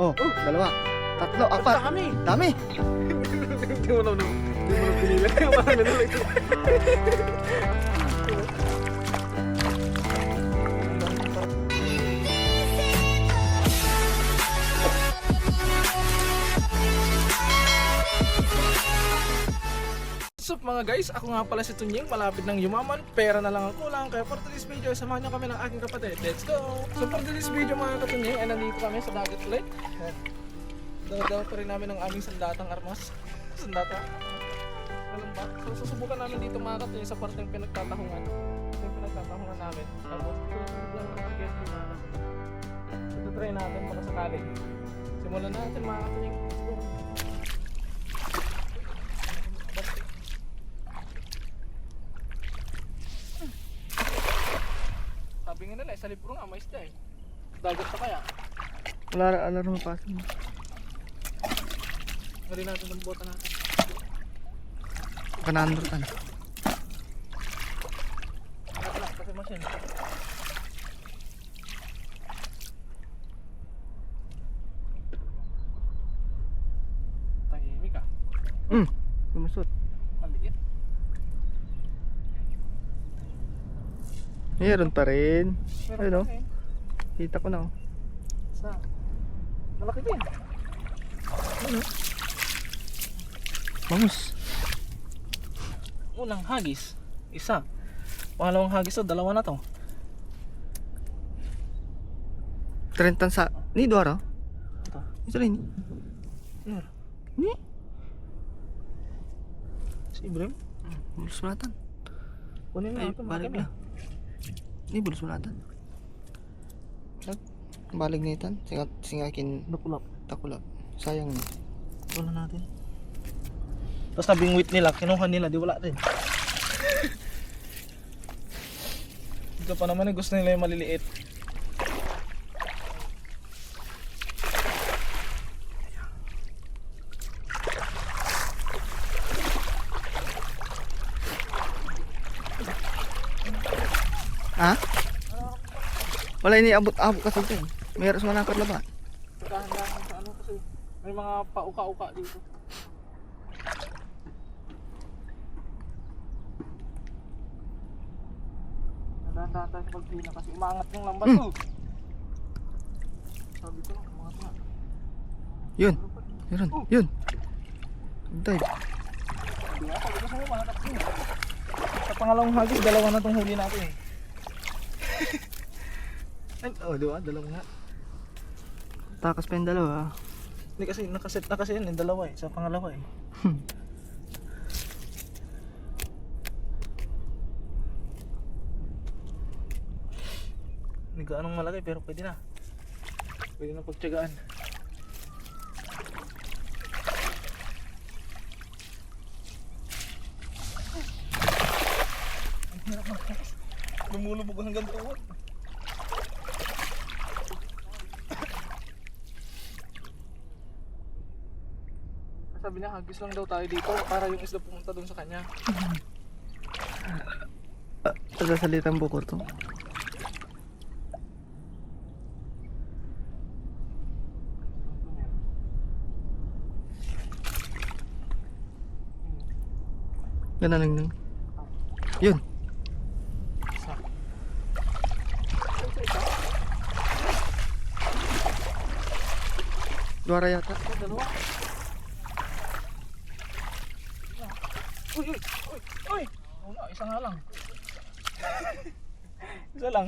Oh, dalawa. Tatlo, apat. Dami. Dami. Hindi mo na pinilit. Parang nanulit. What's up mga guys? Ako nga pala si Tunying, malapit ng yumaman, pera na lang ang kulang. Kaya for today's video, samahan nyo kami ng aking kapatid. Let's go! So for today's video mga katunying, ay nandito kami sa dagat ulit. Daw pa rin namin ang aming sandatang armas. Sandata? Alam ba? So susubukan namin dito mga katunying sa parteng pinagtatahungan. Yung pinagtatahungan namin. Tapos susubukan namin ang guest mga katunying. Ito try natin para sakali. Simulan natin mga katunying. Let's go! Sabi nga nila, sa libro nga, may isda eh. Dagat pa kaya? Wala rin mapasin. Gali natin ng bota natin. Kanandrotan. Hanap lang, kasi masin. Tahimik ah. Lumusot. Maliit. Meron pa rin. Meron Ayun pa oh. rin. Kita ko na oh. Sa malaki din. Ano? Bangus. Unang hagis, isa. Pangalawang hagis to, dalawa na to. 30 sa... Ni dua Ito. Ito rin. Ano? Ni? Si Ibrahim? Bulus malatan. Kunin Ay, natin. balik na. Ni bulus malatan. Balik na itan. Singakin Nakulap. takulap. Sayang na. Wala natin. Tapos nabingwit nila, kinuha nila, di wala rin. Ito pa naman, gusto nila yung maliliit. Ha? Wala iniabot-abot kasi ito eh. Mayroon sa manakot laban. Dahan-dahan sa ano kasi may mga pauka-uka dito. Dahan-dahan tayo sa pagpila kasi umangat yung lambat ko. Sabi ko lang, umangat nga. Yun. Meron. Yun. Dive. Sabi nga, sabi ko sa'yo, umangat yun. Sa pangalawang hagis, dalawa na itong huli natin eh. Ay, oh, diba? Dalawa nga. Takas pa yung dalawa. Hindi kasi nakaset na kasi yan, yung dalawa eh, sa pangalawa eh. Hindi gaanong malaki pero pwede na. Pwede na pagtiyagaan. Ang hirap magtakas. Lumulubog hanggang tuhod. Sabi niya, hagis lang daw tayo dito para yung isda pumunta doon sa kanya. Sa salitang bukor to. Ganun lang. Yun. Isa. Duara yata. Dalawa. Uy, uy, uy, uy! Wala, isa nga lang. Isa lang.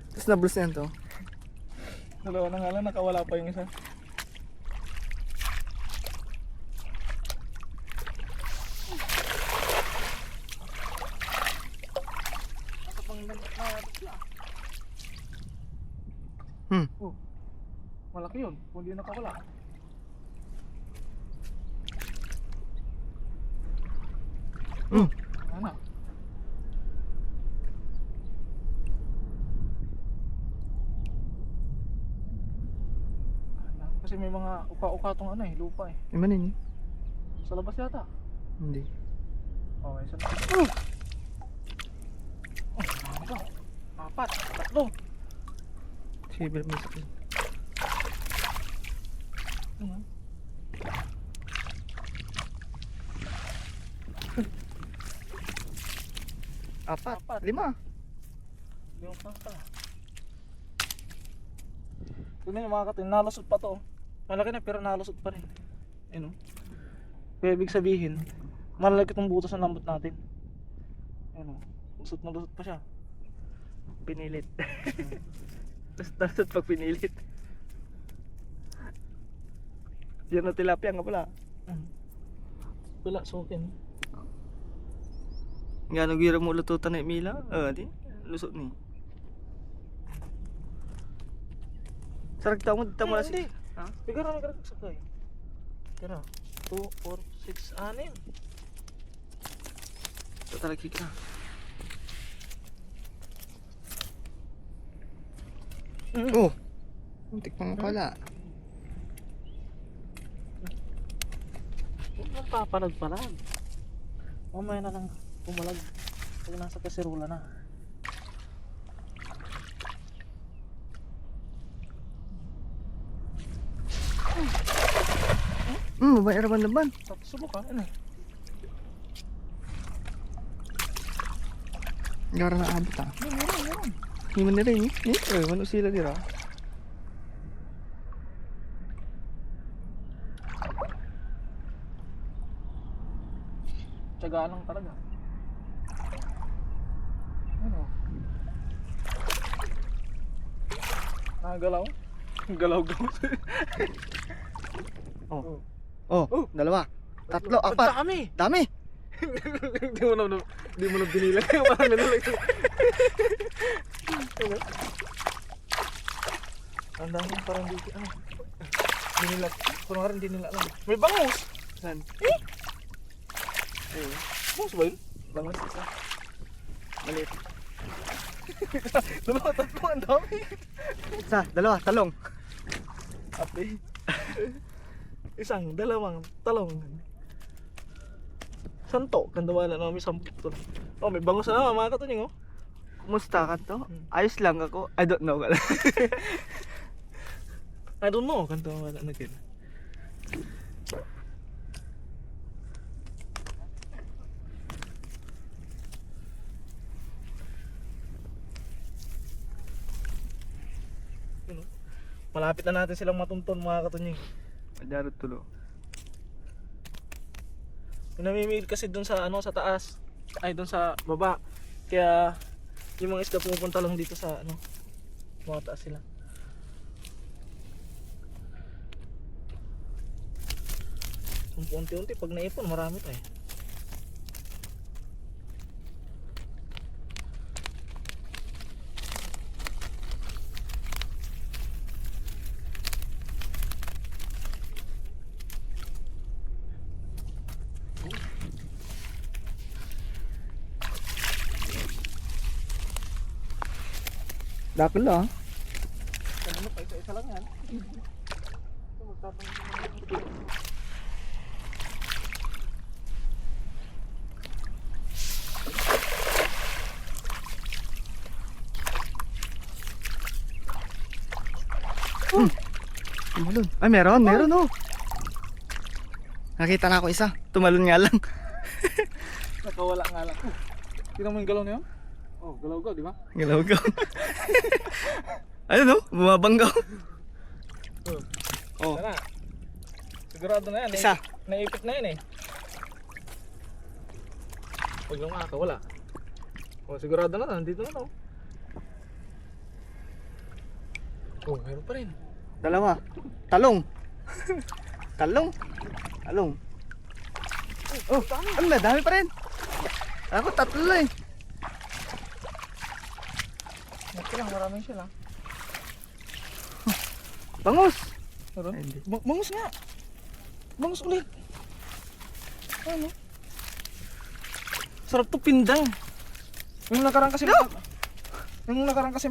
Tapos nabulus na yan to. Dalawa na nga lang, nakawala pa yung isa. Asa pang na Oh, malaki yun, kung di nakawala. Ano? Kasi may mga uka-uka tong ano eh, lupa eh. Imanin eh. Sa labas yata. Hindi. Okay, isa na. Ito. Apat, tatlo. Sige, bilang mo sa Apat. Apat. 5. Yung pa pala. Tignan yung mga katunying, nalusot pa to. Malaki na pero nalusot pa rin. Ayun o. Kaya ibig sabihin, malalaki itong butas ng lambot natin. Ayun o. Lusot na lusot pa siya. Pinilit. Lusot pag pinilit. Yan na tilapia nga pala. Wala, sukin. Nga nung gira mo lututan na Mila. Di. Lusot ni. Sarag tao mo dito mo Hindi. Ha? Bigyan na nagkaragdag sa kay. Tira. 2, 4, 6, 6. Ito talaga ka. Oh. Muntik pa nga pala. Huwag nang papalag-palag. Mamaya na lang pumalag. Pag nasa kaserula na. Mabay araban-laban. Tapos subukan. Ano? Gara na abot Meron. Hindi man nila yun. Mano sila dira. Tiyagaan lang talaga. Ano? Galaw? Galaw-galaw. Oh, dalawa. Tatlo, apat. Dami! Dami. Hindi mo na binilang. Marami na lang. Ang dami parang dito. Ano? Dinilag. Parang rin dinila lang. May bangus! Saan? Bangus ba yun? Bangus isa. Maliit. Dalawa, tatlo, ang dami. Isa, dalawa, talong. Ate. Isang, dalawang, talong. Santo, kandawa na namin 10. Oh, may bangus na mga katunying oh. Kumusta ka to? Ayos lang ako. I don't know. I don't know, kandawa na nagin. Malapit na natin silang matunton mga katunying. Madarot tulo. Namimigil kasi dun sa ano sa taas, ay dun sa baba. Kaya yung mga isda pumupunta lang dito sa ano, mga taas sila. Kung unti-unti pag naipon marami pa eh. Dakol ah. Kanina pa isa-isa lang yan. Ito magtatanong naman. Tumalon. Ay, meron oh. Nakita na ako isa. Tumalon nga lang. Nakawala nga lang. Tingnan mo yung galaw na yun? Oh, galaw-galaw, di ba? Galaw-gaw. Ayun oh, bumabanggaw. Oh. Sana. Sigurado na yan. Isa. Naipit na yan eh. Huwag lang makakawala. Oh, sigurado na, nandito na to. Oh, meron pa rin. Dalawa. Talong. Talong. Oh, ano na, dami pa rin. Ako tatlo eh. Naku lang, maraming sila. Bangus. Meron? Ay, hindi. Bangus nga. Bangus ulit. Ano? Sarap to pindang. Yung nakaraan kasi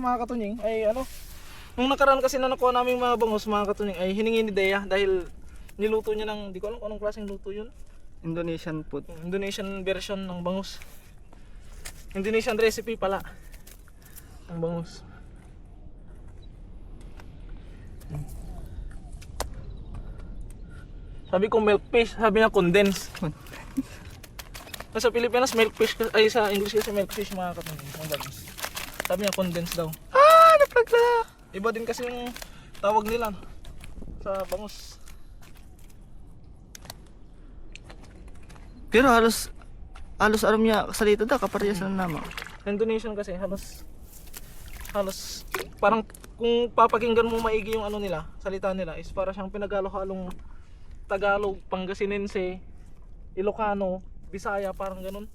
mga katunying ay ano, nung nakaraan kasi na nakuha namin mga bangus mga katunying ay hiningi ni Dea dahil niluto niya ng, di ko alam kung anong klaseng luto yun. Indonesian food. Indonesian version ng bangus. Indonesian recipe pala ang bangus. Sabi ko milk fish, sabi niya condensed. Sa Pilipinas, milkfish, ay sa English kasi milkfish mga katunying. Ang bangus. Sabi niya, condensed daw. Ah, naplagla. Iba din kasi yung tawag nila sa bangus. Pero halos aram niya salita da kaparehas na naman. Indonesian kasi halos parang kung papakinggan mo maigi yung ano nila, salita nila is para siyang pinagalo-halong Tagalog, Pangasinense, Ilocano, Bisaya, parang ganun.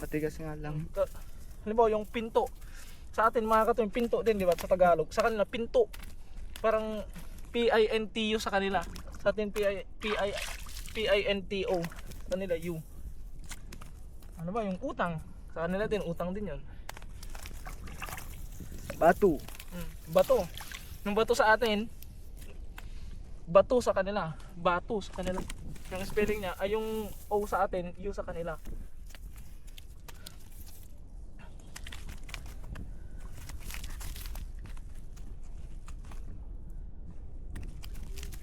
Matigas nga lang. Halimbawa yung pinto. Sa atin mga katunying pinto din, di ba? Sa Tagalog. Sa kanila pinto. Parang P-I-N-T-U sa kanila. Sa atin P-I-N-T-O. Sa kanila U. Ano ba? Yung utang. Sa kanila din, utang din yun. Batu. Bato. Yung bato sa atin, bato sa kanila. Bato sa kanila. Yung spelling niya ay yung O sa atin, U sa kanila.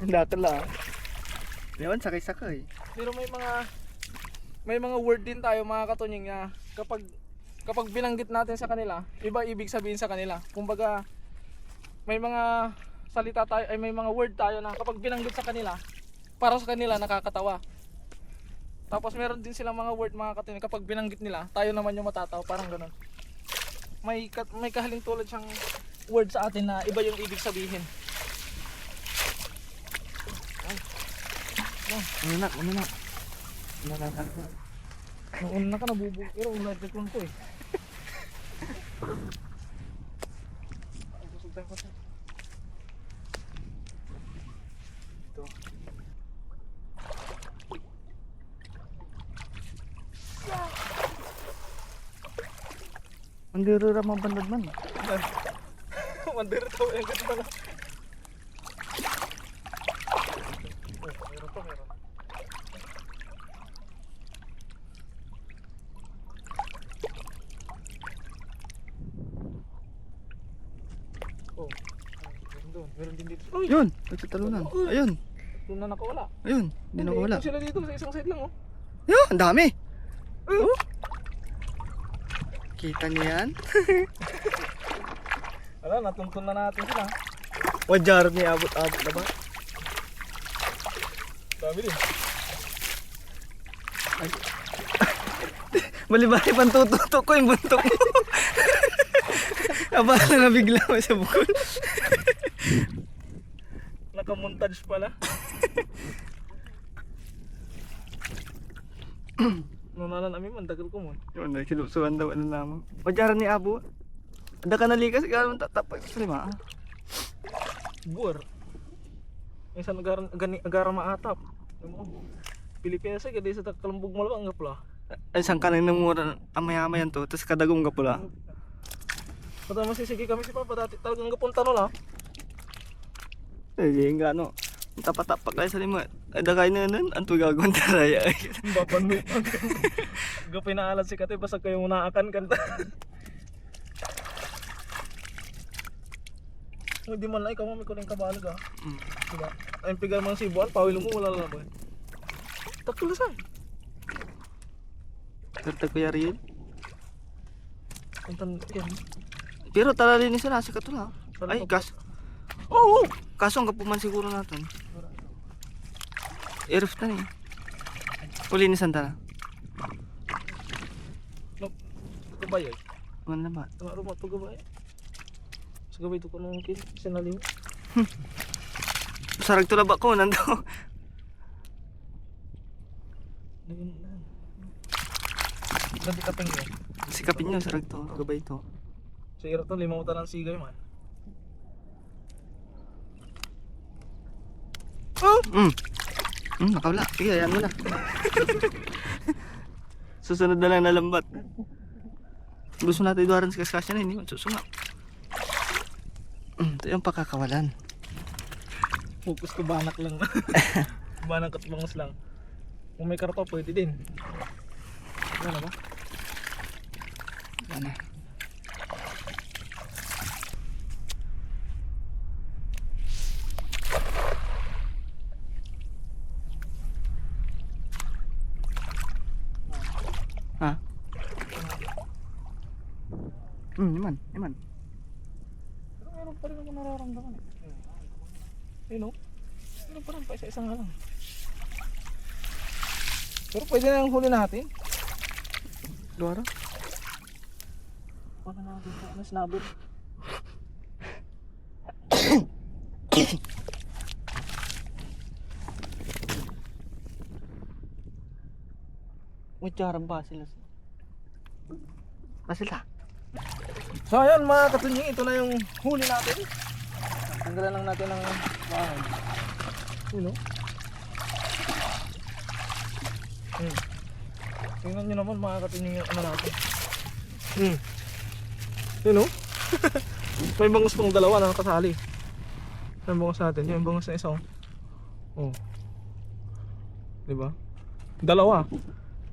Dati lang. Ngayon sakay-sakay. Pero may mga word din tayo mga katunying na kapag binanggit natin sa kanila, iba ibig sabihin sa kanila. Kumbaga may mga salita tayo ay may mga word tayo na kapag binanggit sa kanila, para sa kanila nakakatawa. Tapos meron din silang mga word mga katunying kapag binanggit nila, tayo naman yung matatawa, parang ganoon. May kahaling tulad siyang word sa atin na iba yung ibig sabihin. Ano na? Noon na ka nabubog, pero ulit ko eh. Busog tayo kasi. Ito. Ang dirura mga bandad man. Mandiri tao yung ganda na. Meron to, meron. Oh, meron doon. Meron din dito. Uy! Yun, nagtatalunan. Ayun. Doon na nakawala. Ayun, hindi na wala. Sila dito sa isang side lang oh. Yun, ang dami. Oh. Kita niyan? Wala, natuntun na natin sila. Wajar ni abot-abot na ba? Sabi din. Malibali pang tututok ko yung buntok mo. Abala na bigla mo sa bukol. Nakamontage pala. Nunanan namin, mandagal ko mo. Yun, nagsilusuan daw ano naman. Wajar ni abo. Ada ka nalikas, gano'n tatapay ko sa lima. Buar. Minsan agara maatap. Pilipinas ay kada sa kalambog mo lang ang gapla. Ay, saan ka nang namura amay-amay yan to, tapos kadagong ka pula. Pata masisigi kami si Papa dati talagang gapunta no la. Eh, yung gano. Tapat-tapak kayo sa lima. Ada kayo na nun, ang gagawin taraya. Bapanupan. Gapay na alat si Kate, basta kayo munaakan kanta. Hindi man lang ikaw may kuling kabalag ah. Diba? Ayun pigal mga sibuan, pawil mo wala lang ba? Takulasan. Karta ko yari yun. Kuntan yan. Pero talalini sila sa katula. Ay, Oo! Kaso ang kapuman siguro natin. Erf na eh. Uli ni Santana. No, gabay ay. Man naman. Tama rumah to gabay. Sa gabay to ko nung kin, sinaliw. Sarag to ba ko nando. Nanti kapeng yun. Sikapin nyo, sarag to. Gabay to. Sa irap to, 5 utan ng sigay man. Oh! Nakawala. Sige, ayan mo na. Susunod na lang na lambat. Gusto natin iduaran sa kaskasya na, hindi man susunod. Ito yung pakakawalan. Focus ko banak lang. Banak at bangus lang. Kung may karto, pwede din. Ano ba? Ano? Yaman. Pero meron pa rin ako nararamdaman eh. Ayun o. Meron pa rin pa isa-isang lang. Pero pwede na yung huli natin. Luara. Paano natin sa ano snabber? May charang ba sila? Sila. So ayun mga katunying, ito na yung huli natin. Tanggalan lang natin ng bahay. Yun o. Tingnan nyo naman mga katunying yung ano natin. Yun o. May bangus pang dalawa na nakasali. Yung bangus natin, yung bangus na isa o. Oh. Diba? Dalawa.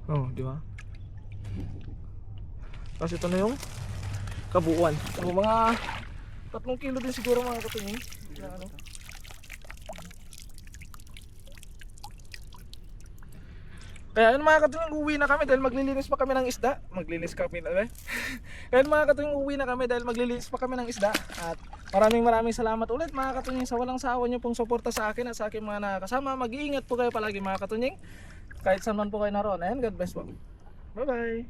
Oh, diba? Tapos ito na yung kabuuan. So, mga 3 kilo din siguro mga katunying. Ano. Kaya yun mga katunying, uwi na kami dahil maglilinis pa kami ng isda. Maglilis kami na Kaya yun mga katunying, uwi na kami dahil maglilinis pa kami ng isda. At maraming salamat ulit mga katunying sa walang sawa nyo pong suporta sa akin at sa aking mga nakakasama. Mag-iingat po kayo palagi mga katunying. Kahit saan man po kayo naroon. And God bless po. Bye bye.